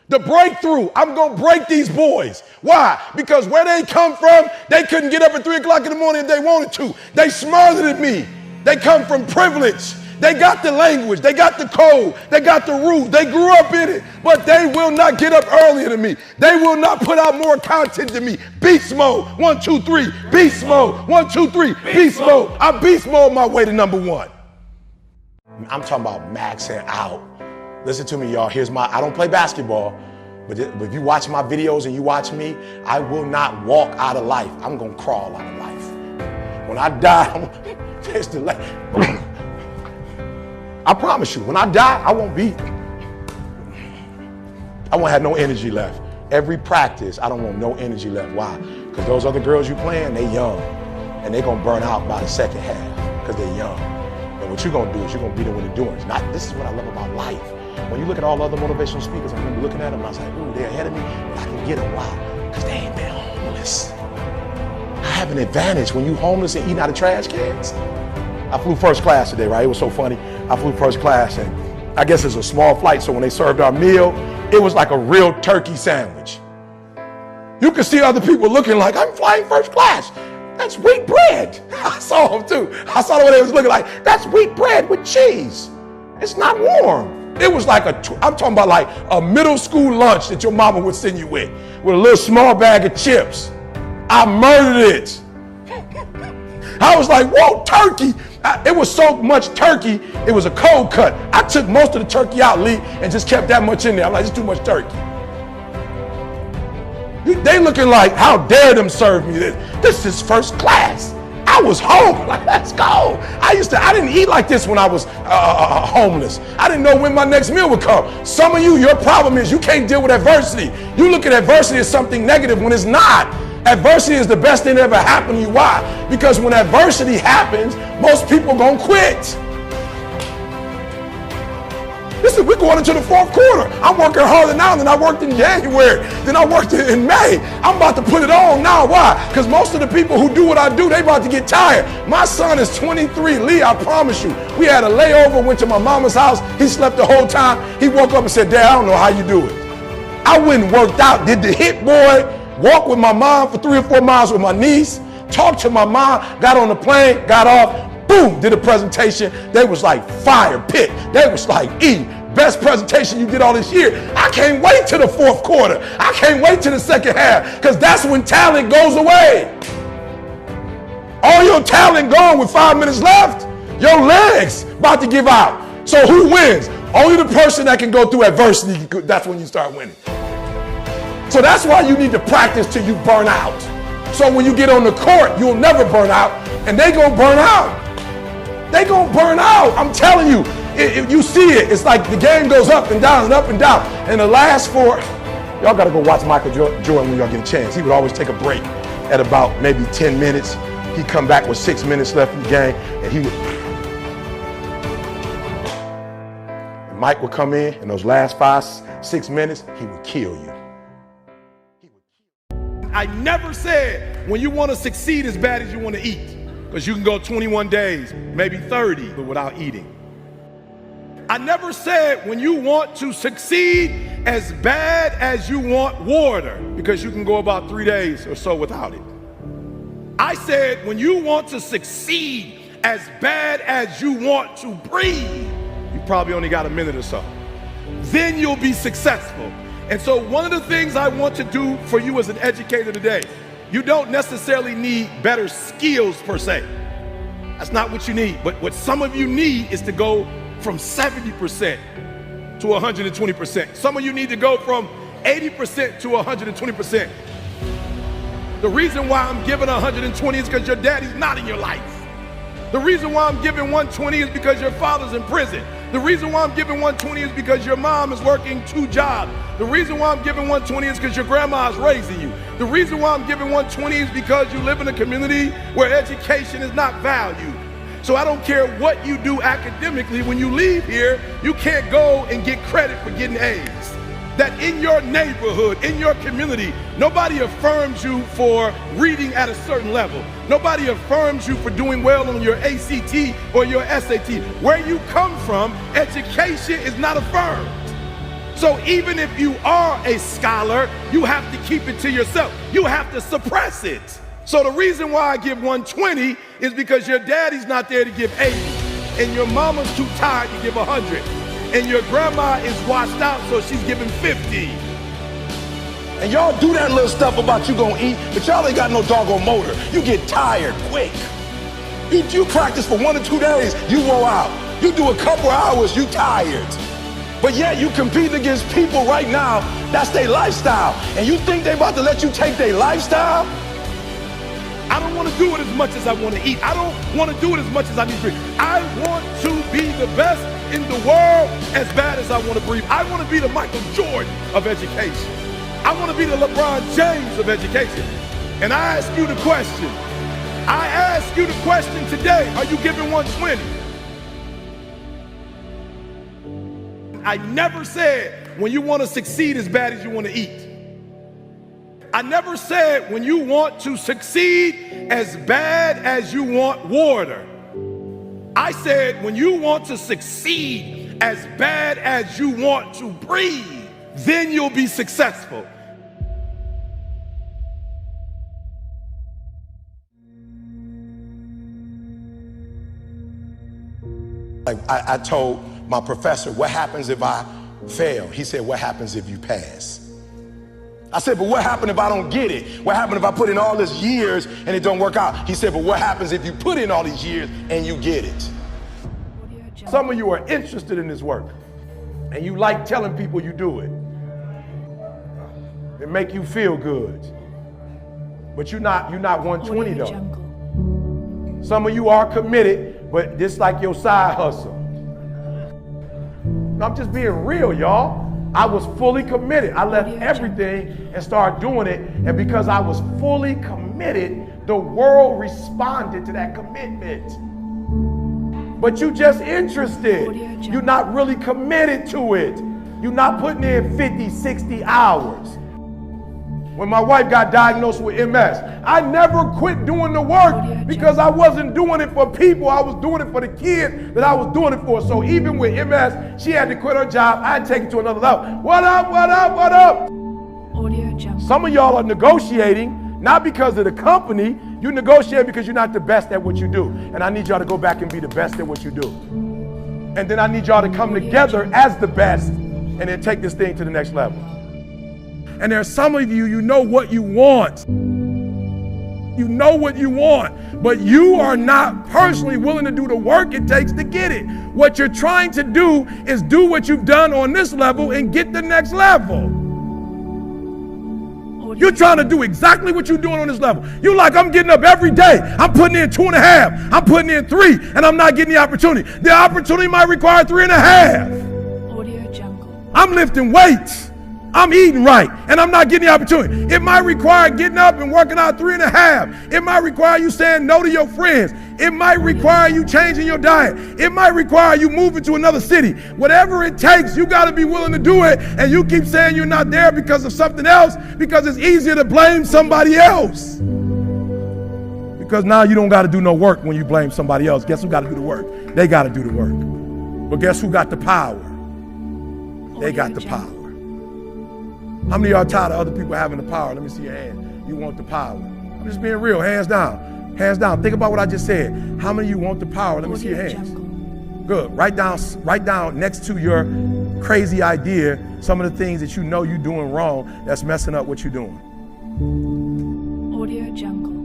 The breakthrough, I'm going to break these boys. Why? Because where they come from, they couldn't get up at 3 o'clock in the morning if they wanted to. They smothered at me. They come from privilege. They got the language. They got the code. They got the rules. They grew up in it. But they will not get up earlier than me. They will not put out more content than me. Beast mode. 1, 2, 3. Beast mode. 1, 2, 3. Beast mode. I beast mode my way to number 1. I'm talking about maxing out. Listen to me, y'all. I don't play basketball, but if you watch my videos and you watch me, I will not walk out of life. I'm going to crawl out of life. When I die, there's the life. I promise you, when I die, I won't have no energy left. Every practice, I don't want no energy left. Why? Because those other girls you playing, they young. And they're going to burn out by the second half because they're young. And what you're going to do is you're going to beat them with endurance. This is what I love about life. When you look at all other motivational speakers, I remember looking at them and I was like, ooh, they're ahead of me, but I can get them. Why? Because they ain't been homeless. I have an advantage when you homeless and eating out of trash cans. I flew first class today, right? It was so funny. I flew first class and I guess it's a small flight, so when they served our meal, it was like a real turkey sandwich. You could see other people looking like, I'm flying first class. That's wheat bread. I saw them too. I saw the way they was looking like, that's wheat bread with cheese. It's not warm. It was like I'm talking about like a middle school lunch that your mama would send you with a little small bag of chips. I murdered it. I was like, whoa, turkey. It was so much turkey, it was a cold cut. I took most of the turkey out, Lee, and just kept that much in there. I'm like, it's too much turkey. They looking like, how dare them serve me this? This is first class. I was home, like, let's go. I didn't eat like this when I was homeless. I didn't know when my next meal would come. Some of you, your problem is you can't deal with adversity. You look at adversity as something negative when it's not. Adversity is the best thing that ever happened to you. Why? Because when adversity happens, most people gonna quit. Listen, we're going into the 4th quarter. I'm working harder now than I worked in January, than I worked in May. I'm about to put it on now. Why? Because most of the people who do what I do, they about to get tired. My son is 23. Lee, I promise you, we had a layover, went to my mama's house. He slept the whole time. He woke up and said, Dad, I don't know how you do it. I went and worked out, did the hit boy, walked with my mom for 3 or 4 miles with my niece, talked to my mom, got on the plane, got off, boom, did a presentation. They was like, fire pit. They was like, best presentation you did all this year. I can't wait till the 4th quarter. I can't wait till the second half, because that's when talent goes away. All your talent gone with 5 minutes left. Your legs about to give out. So who wins? Only the person that can go through adversity, that's when you start winning. So that's why you need to practice till you burn out. So when you get on the court, you'll never burn out, and they gonna burn out. They gonna burn out. I'm telling you, if you see it, it's like the game goes up and down and up and down. And the last 4, y'all gotta go watch Michael Jordan when y'all get a chance. He would always take a break at about maybe 10 minutes. He'd come back with 6 minutes left in the game, and Mike would come in those last 5-6 minutes, he would kill you. I never said when you want to succeed as bad as you want to eat, because you can go 21 days, maybe 30, but without eating. I never said when you want to succeed as bad as you want water, because you can go about 3 days or so without it. I said when you want to succeed as bad as you want to breathe, you probably only got a minute or so. Then you'll be successful. And so one of the things I want to do for you as an educator today, you don't necessarily need better skills per se. That's not what you need. But what some of you need is to go from 70% to 120%. Some of you need to go from 80% to 120%. The reason why I'm giving 120 is because your daddy's not in your life. The reason why I'm giving 120 is because your father's in prison. The reason why I'm giving 120 is because your mom is working 2 jobs. The reason why I'm giving 120 is because your grandma is raising you. The reason why I'm giving 120 is because you live in a community where education is not valued. So I don't care what you do academically, when you leave here, you can't go and get credit for getting A's. That in your neighborhood, in your community, nobody affirms you for reading at a certain level. Nobody affirms you for doing well on your ACT or your SAT. Where you come from, education is not affirmed. So even if you are a scholar, you have to keep it to yourself. You have to suppress it. So the reason why I give 120 is because your daddy's not there to give 80, and your mama's too tired to give 100, and your grandma is washed out, so she's giving 50. And y'all do that little stuff about you gonna eat, but y'all ain't got no doggone motor. You get tired quick. You practice for 1 or 2 days, you wore out. You do a couple hours, you tired. But yet you compete against people right now, that's their lifestyle. And you think they about to let you take their lifestyle? I don't want to do it as much as I want to eat. I don't want to do it as much as I need to breathe. I want to be the best in the world as bad as I want to breathe. I want to be the Michael Jordan of education. I want to be the LeBron James of education. And I ask you the question. I ask you the question today. Are you giving 120? I never said when you want to succeed as bad as you want to eat. I never said when you want to succeed as bad as you want water. I said when you want to succeed as bad as you want to breathe, then you'll be successful. Like I told my professor, what happens if I fail? He said, what happens if you pass? I said, but what happens if I don't get it? What happens if I put in all these years and it don't work out? He said, but what happens if you put in all these years and you get it? Some of you are interested in this work and you like telling people you do it. It make you feel good. But you're not 120 though. Some of you are committed, but this like your side hustle. I'm just being real, y'all. I was fully committed. I left everything and started doing it. And because I was fully committed, the world responded to that commitment. But you just interested. You're not really committed to it. You're not putting in 50, 60 hours. When my wife got diagnosed with MS, I never quit doing the work because I wasn't doing it for people. I was doing it for the kids that I was doing it for. So even with MS, she had to quit her job. I had to take it to another level. What up, what up, what up? Some of y'all are negotiating, not because of the company. You negotiate because you're not the best at what you do. And I need y'all to go back and be the best at what you do. And then I need y'all to come together as the best and then take this thing to the next level. And there are some of you, you know what you want. You know what you want, but you are not personally willing to do the work it takes to get it. What you're trying to do is do what you've done on this level and get the next level. You're trying to do exactly what you're doing on this level. You're like, I'm getting up every day. I'm putting in 2.5. I'm putting in 3, and I'm not getting the opportunity. The opportunity might require 3.5. I'm lifting weights. I'm eating right, and I'm not getting the opportunity. It might require getting up and working out 3.5. It might require you saying no to your friends. It might require you changing your diet. It might require you moving to another city. Whatever it takes, you got to be willing to do it, and you keep saying you're not there because of something else, because it's easier to blame somebody else. Because now you don't got to do no work when you blame somebody else. Guess who got to do the work? They got to do the work. But guess who got the power? They got the power. How many of y'all tired of other people having the power? Let me see your hand. You want the power. I'm just being real, hands down. Hands down. Think about what I just said. How many of you want the power? Let me see your hands. Good. Write down next to your crazy idea some of the things that you know you're doing wrong that's messing up what you're doing. Audio Jungle.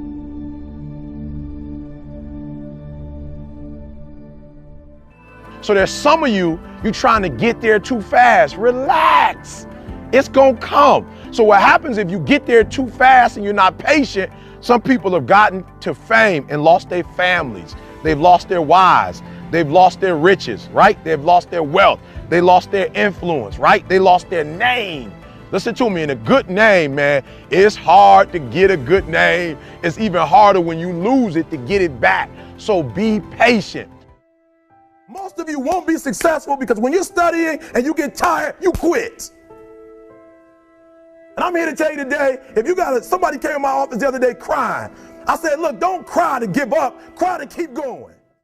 So there's some of you trying to get there too fast. Relax. It's gonna come. So what happens if you get there too fast and you're not patient? Some people have gotten to fame and lost their families. They've lost their wives. They've lost their riches, right? They've lost their wealth. They lost their influence, right? They lost their name. Listen to me, and a good name, man, it's hard to get a good name. It's even harder when you lose it to get it back. So be patient. Most of you won't be successful because when you're studying and you get tired, you quit. And I'm here to tell you today, if you somebody came in my office the other day crying. I said, look, don't cry to give up, cry to keep going.